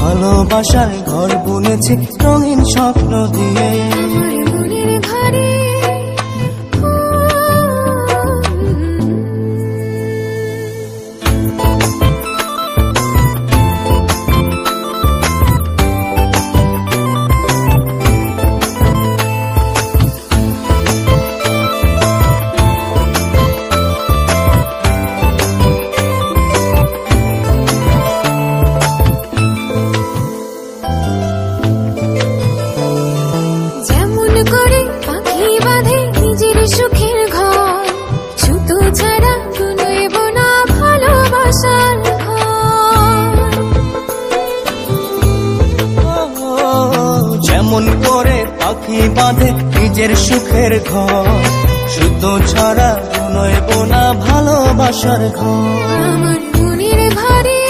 ভালোবাসার ঘর বুনেছি রঙিন স্বপ্ন দিয়ে। যেমন করে পাখি বাঁধে নিজের সুখের ঘর, শুধু ছাড়া নইব না ভালোবাসার ঘর। আমার মনের ভারে